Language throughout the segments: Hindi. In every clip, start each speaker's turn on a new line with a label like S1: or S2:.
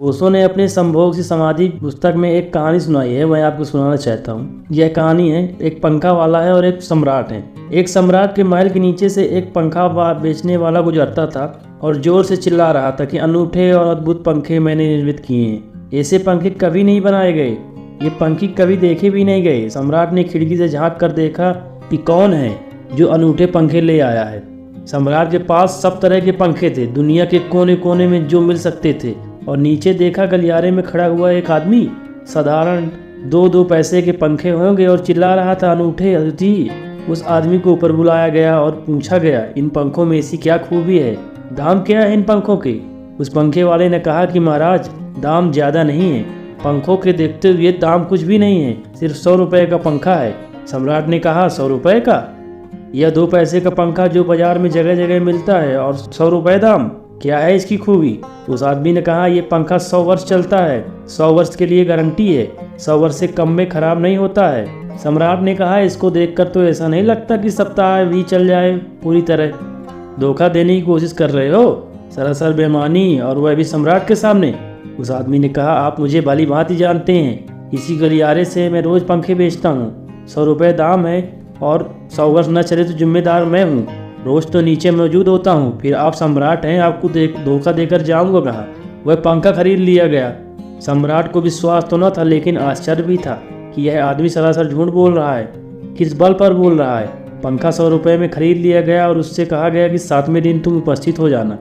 S1: ओशो ने अपने संभोग से समाधि पुस्तक में एक कहानी सुनाई है, मैं आपको सुनाना चाहता हूँ। यह कहानी है, एक पंखा वाला है और एक सम्राट है। एक सम्राट के महल के नीचे से एक पंखा बेचने वाला गुजरता था और जोर से चिल्ला रहा था कि अनूठे और अद्भुत पंखे मैंने निर्मित किए हैं। ऐसे पंखे कभी नहीं बनाए गए, ये पंखे कभी देखे भी नहीं गए। सम्राट ने खिड़की से झांक कर देखा कि कौन है जो अनूठे पंखे ले आया है। सम्राट के पास सब तरह के पंखे थे, दुनिया के कोने कोने में जो मिल सकते थे। और नीचे देखा गलियारे में खड़ा हुआ एक आदमी साधारण 2-2 पैसे के पंखे होंगे और चिल्ला रहा था अनूठे अद्वितीय। उस आदमी को ऊपर बुलाया गया और पूछा गया, इन पंखों में ऐसी क्या खूबी है, दाम क्या है इन पंखों के। उस पंखे वाले ने कहा कि महाराज, दाम ज़्यादा नहीं है, पंखों के देखते हुए दाम कुछ भी नहीं है, सिर्फ 100 रुपये का पंखा है। सम्राट ने कहा, 100 रुपये का? यह 2 पैसे का पंखा जो बाजार में जगह जगह मिलता है और 100 रुपये दाम, क्या है इसकी खूबी? उस आदमी ने कहा, यह पंखा 100 वर्ष चलता है, 100 वर्ष के लिए गारंटी है, 100 वर्ष से कम में खराब नहीं होता है। सम्राट ने कहा, इसको देखकर तो ऐसा नहीं लगता कि सप्ताह भी चल जाए पूरी तरह। धोखा देने की कोशिश कर रहे हो, सरासर बेईमानी, और वह भी सम्राट के सामने। उस आदमी ने कहा, आप मुझे भली भांति जानते हैं, इसी गलियारे से मैं रोज पंखे बेचता हूँ, 100 रुपये दाम है और 100 वर्ष न चले तो जिम्मेदार मैं हूँ, रोज तो नीचे मौजूद होता हूँ। फिर आप सम्राट हैं, आपको धोखा देकर जाऊंगा कहाँ? वह पंखा खरीद लिया गया। सम्राट को विश्वास तो न था, लेकिन आश्चर्य भी था कि यह आदमी सरासर झूठ बोल रहा है। किस बल पर बोल रहा है? पंखा 100 रुपये में खरीद लिया गया और उससे कहा गया कि 7वें दिन तुम उपस्थित हो जाना।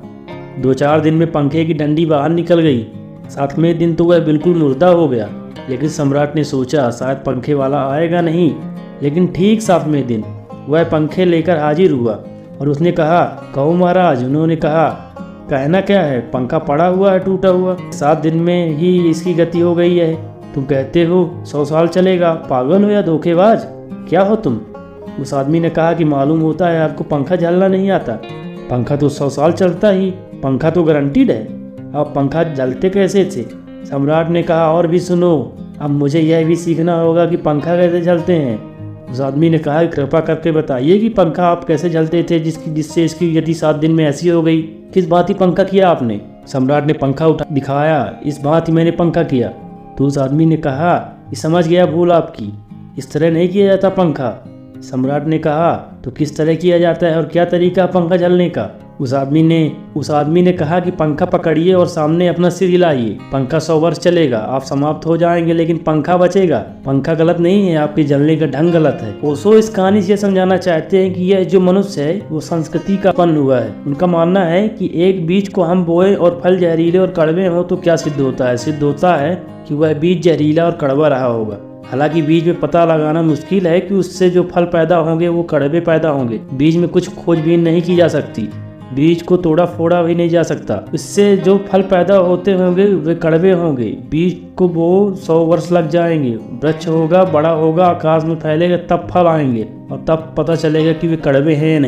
S1: 2-4 दिन में पंखे की डंडी बाहर निकल गई। 7वें दिन तो वह बिल्कुल मुर्दा हो गया। लेकिन सम्राट ने सोचा, शायद पंखे वाला आएगा नहीं। लेकिन ठीक 7वें दिन वह पंखे लेकर हाजिर हुआ और उसने कहा, कहो महाराज। उन्होंने कहा, कहना क्या है, पंखा पड़ा हुआ है टूटा हुआ, 7 दिन में ही इसकी गति हो गई है। तुम कहते हो 100 साल चलेगा, पागल हो या धोखेबाज, क्या हो तुम? उस आदमी ने कहा कि मालूम होता है आपको पंखा झलना नहीं आता, पंखा तो 100 साल चलता ही, पंखा तो गारंटीड है। अब पंखा जलते कैसे थे? सम्राट ने कहा, और भी सुनो, अब मुझे यह भी सीखना होगा कि पंखा कैसे जलते हैं। उस आदमी ने कहा, कृपा करके बताइए कि पंखा आप कैसे जलते थे जिससे इसकी गति 7 दिन में ऐसी हो गई। किस भांति पंखा किया आपने? सम्राट ने पंखा उठा दिखाया, इस भांति मैंने पंखा किया। तो उस आदमी ने कहा, समझ गया भूल आपकी, इस तरह नहीं किया जाता पंखा। सम्राट ने कहा, तो किस तरह किया जाता है और क्या तरीका पंखा जलने का? उस आदमी ने कहा कि पंखा पकड़िए और सामने अपना सिर हिलाइए, पंखा 100 वर्ष चलेगा, आप समाप्त हो जाएंगे लेकिन पंखा बचेगा। पंखा गलत नहीं है, आपके जलने का ढंग गलत है। ओशो इस कहानी से समझाना चाहते हैं कि यह जो मनुष्य है वो संस्कृति का उत्पन्न हुआ है। उनका मानना है कि एक बीज को हम बोए और फल जहरीले और कड़वे हो तो क्या सिद्ध होता है? सिद्ध होता है कि वह बीज जहरीला और कड़वा रहा होगा। हालांकि बीज में पता लगाना मुश्किल है कि उससे जो फल पैदा होंगे वो कड़वे पैदा होंगे। बीज में कुछ खोजबीन नहीं की जा सकती, बीज को तोड़ा फोड़ा भी नहीं जा सकता। इससे जो फल पैदा होते होंगे वे कड़वे होंगे। बीज को वो 100 वर्ष लग जाएंगे, वृक्ष होगा, बड़ा होगा, आकाश में फैलेगा, तब फल आएंगे और तब पता चलेगा कि वे कड़वे हैं या नहीं।